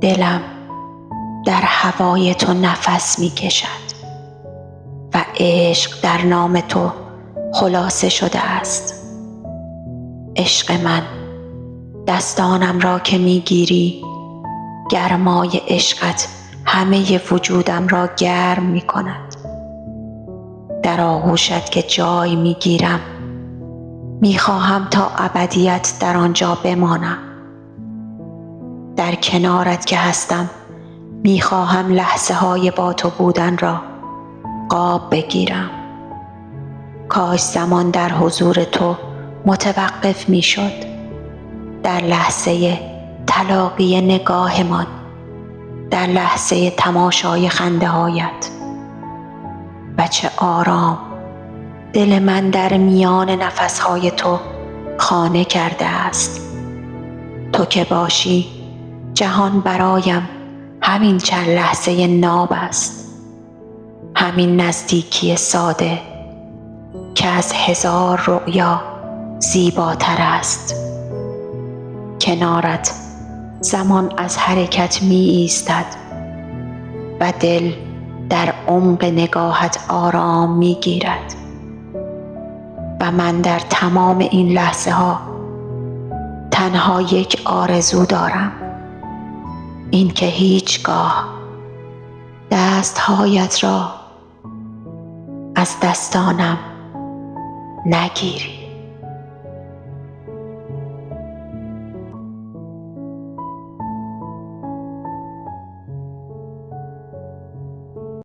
دلم در هوای تو نفس می کشد و عشق در نام تو خلاصه شده است. عشق من، دستانم را که می گیری، گرمای عشقت همه وجودم را گرم می کند. در آغوشت که جای می گیرم، می خواهم تا ابدیت در آنجا بمانم. در کنارت که هستم، می خواهم لحظه های با تو بودن را قاب بگیرم. کاش زمان در حضور تو متوقف می شد، در لحظه تلاقی نگاهمان، در لحظه تماشای خنده هایت. و چه آرام دل من در میان نفسهای تو خانه کرده است. تو که باشی، جهان برایم همین چند لحظه ناب است، همین نزدیکی ساده که از 1000 رؤیا زیباتر است. کنارت زمان از حرکت می ایستد و دل در عمق نگاهت آرام می گیرد. و من در تمام این لحظه ها تنها یک آرزو دارم، این که هیچگاه دستهایت را از دستانم نگیری.